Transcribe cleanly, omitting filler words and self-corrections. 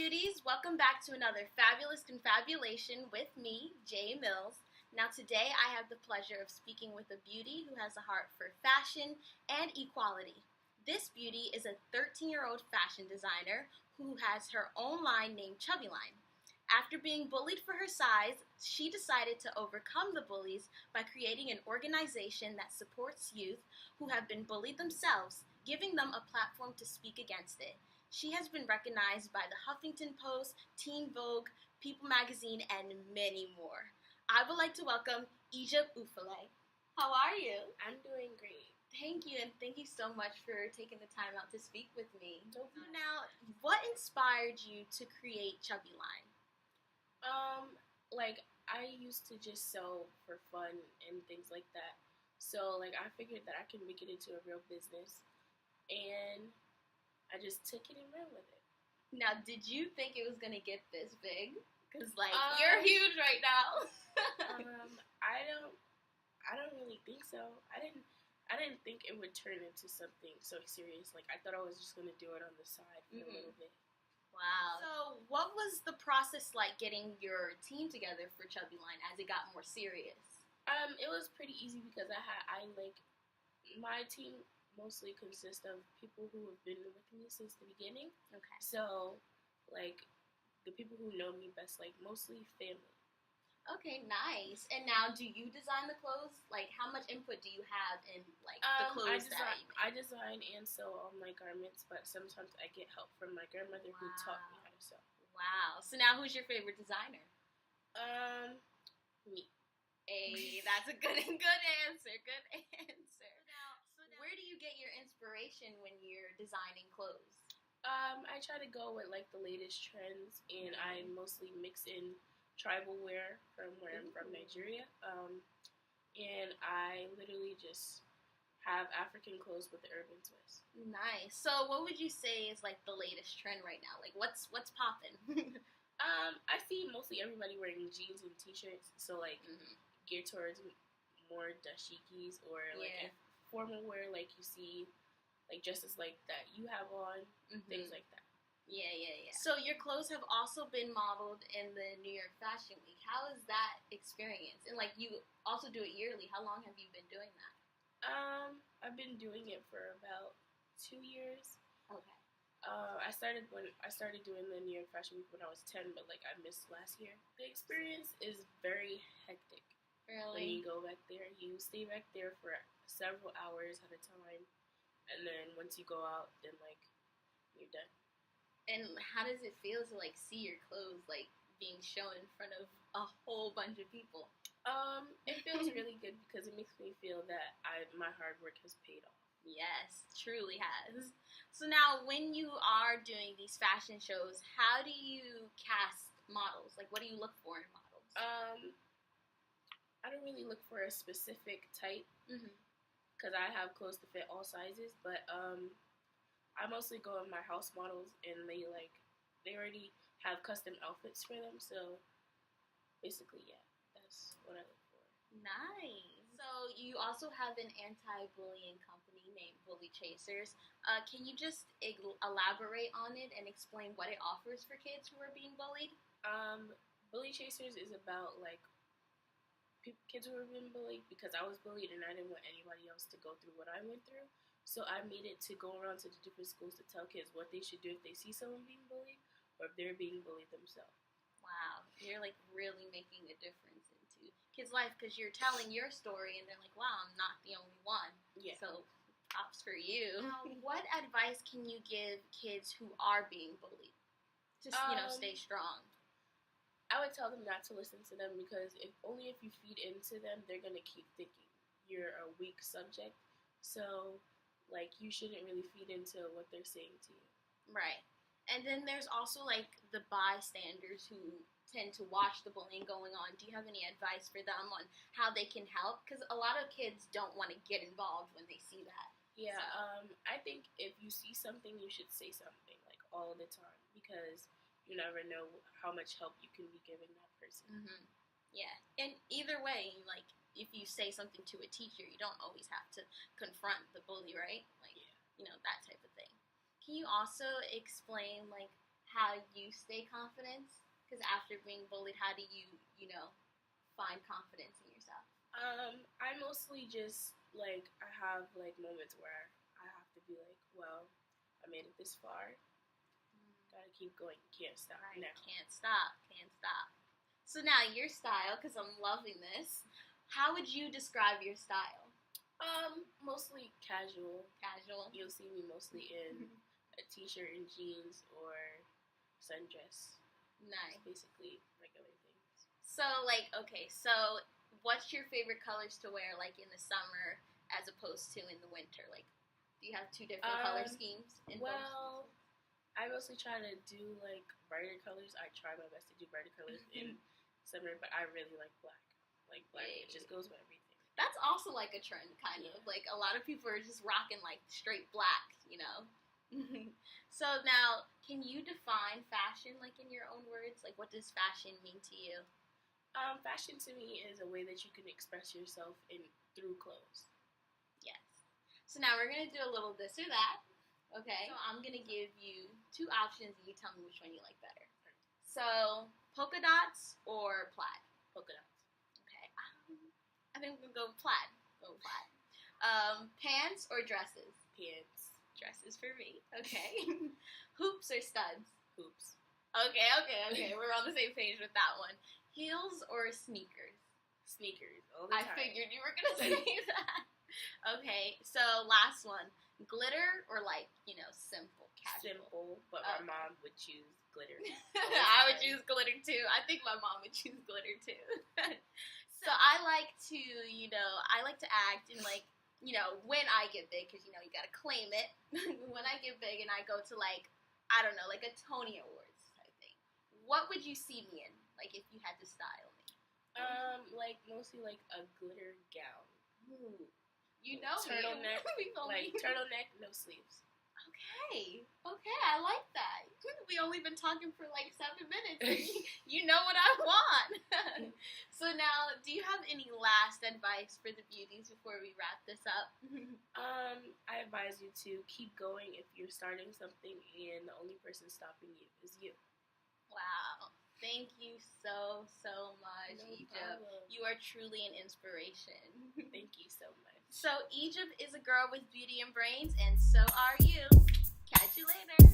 Beauties, welcome back to another fabulous confabulation with me, Jay Mills. Now today I have the pleasure of speaking with a beauty who has a heart for fashion and equality. This beauty is a 13-year-old fashion designer who has her own line named Chubby Line. After being bullied for her size, she decided to overcome the bullies by creating an organization that supports youth who have been bullied themselves, giving them a platform to speak against it. She has been recognized by the Huffington Post, Teen Vogue, People Magazine, and many more. I would like to welcome Egypt Ufele. How are you? I'm doing great. Thank you, and thank you so much for taking the time out to speak with me. No problem. Now, what inspired you to create Chubby Line? I used to just sew for fun and things like that. So, I figured that I can make it into a real business. And I just took it and ran with it. Now, did you think it was going to get this big? Because, you're huge right now. I don't really think so. I didn't think it would turn into something so serious. I thought I was just going to do it on the side for a little bit. Wow. So, what was the process like getting your team together for Chubby Line as it got more serious? It was pretty easy because my team mostly consists of people who have been with me since the beginning. Okay. So, the people who know me best, mostly family. Okay, nice. And now, do you design the clothes? How much input do you have in, the clothes that you make? I design and sew all my garments, but sometimes I get help from my grandmother who taught me how to sew. Wow. So now, who's your favorite designer? Me. Hey, that's a good answer. Good answer. So now, where do you get your inspiration when you're designing clothes? I try to go with, the latest trends, and I mostly mix in tribal wear from where I'm from, Nigeria. And I literally just have African clothes with the urban twist. Nice. So what would you say is the latest trend right now? What's popping? I see mostly everybody wearing jeans and t-shirts, so geared towards more dashikis or formal wear, you see dresses that you have on, things like that. Yeah. So your clothes have also been modeled in the New York Fashion Week. How is that experience? And you also do it yearly. How long have you been doing that? I've been doing it for about 2 years. Okay. I started doing the New York Fashion Week when I was 10, but I missed last year. The experience is very hectic. Really? When you go back there, you stay back there for several hours at a time, and then once you go out, then you're done. And how does it feel to see your clothes being shown in front of a whole bunch of people? It feels really good because it makes me feel that my hard work has paid off. Yes, truly has. So now, when you are doing these fashion shows, how do you cast models? What do you look for in models? I don't really look for a specific type because I have clothes to fit all sizes, but I mostly go with my house models, and they already have custom outfits for them. So basically, yeah, that's what I look for. Nice. So you also have an anti-bullying company named Bully Chasers. Can you just elaborate on it and explain what it offers for kids who are being bullied? Bully Chasers is about kids who are being bullied because I was bullied and I didn't want anybody else to go through what I went through. So I made it to go around to the different schools to tell kids what they should do if they see someone being bullied or if they're being bullied themselves. Wow, you're really making a difference into kids' life because you're telling your story and they're wow, I'm not the only one. Yeah. So props for you. Now, what advice can you give kids who are being bullied to stay strong? I would tell them not to listen to them because if you feed into them, they're gonna keep thinking you're a weak subject. So you shouldn't really feed into what they're saying to you. Right. And then there's also the bystanders who tend to watch the bullying going on. Do you have any advice for them on how they can help? Because a lot of kids don't want to get involved when they see that. Yeah, I think if you see something, you should say something all the time because you never know how much help you can be giving that person. Mm-hmm. Yeah, and either way, if you say something to a teacher, you don't always have to confront the bully, right? That type of thing. Can you also explain, how you stay confident? Because after being bullied, how do you, find confidence in yourself? I mostly just, like, I have, like, moments where I have to be like, well, I made it this far. Gotta keep going. Can't stop now. Can't stop. So now your style, because I'm loving this. How would you describe your style? Mostly casual. Casual. You'll see me mostly in a t-shirt and jeans or sundress. Nice. Basically regular things. So, so what's your favorite colors to wear, like, in the summer as opposed to in the winter? Like, do you have two different color schemes? Well, I mostly try to do, like, brighter colors. I try my best to do brighter colors in summer, but I really like black. Like, black, it just goes with everything. That's also, like, a trend, kind of. Like, a lot of people are just rocking, like, straight black, So now, can you define fashion, like, in your own words? Like, what does fashion mean to you? Fashion to me is a way that you can express yourself through clothes. Yes. So now we're going to do a little this or that. Okay. So I'm going to give you two options and you tell me which one you like better. So, polka dots or plaid? Polka dots. Okay. I think we're going to go with plaid. Pants or dresses? Pants. Dresses for me. Okay. Hoops or studs? Hoops. Okay. We're on the same page with that one. Heels or sneakers? Sneakers. All the time. I figured you were going to say that. Okay, so last one. Glitter or, like, simple, casual? Simple, but my mom would choose glitter. I would choose glitter, too. I think my mom would choose glitter, too. So I like to act in, like, when I get big, because, you gotta claim it. When I get big and I go to, like, I don't know, like a Tony Awards type thing. What would you see me in, like, if you had to style me? Like, mostly, like, a glitter gown. Ooh. Turtleneck, turtleneck, no sleeves. Okay, I like that. We only been talking for like 7 minutes. You know what I want. So now, do you have any last advice for the beauties before we wrap this up? I advise you to keep going if you're starting something and the only person stopping you is you. Wow. Thank you so much, No Egypt. problem. You are truly an inspiration. Thank you so much. So Egypt is a girl with beauty and brains, and so are you. Catch you later.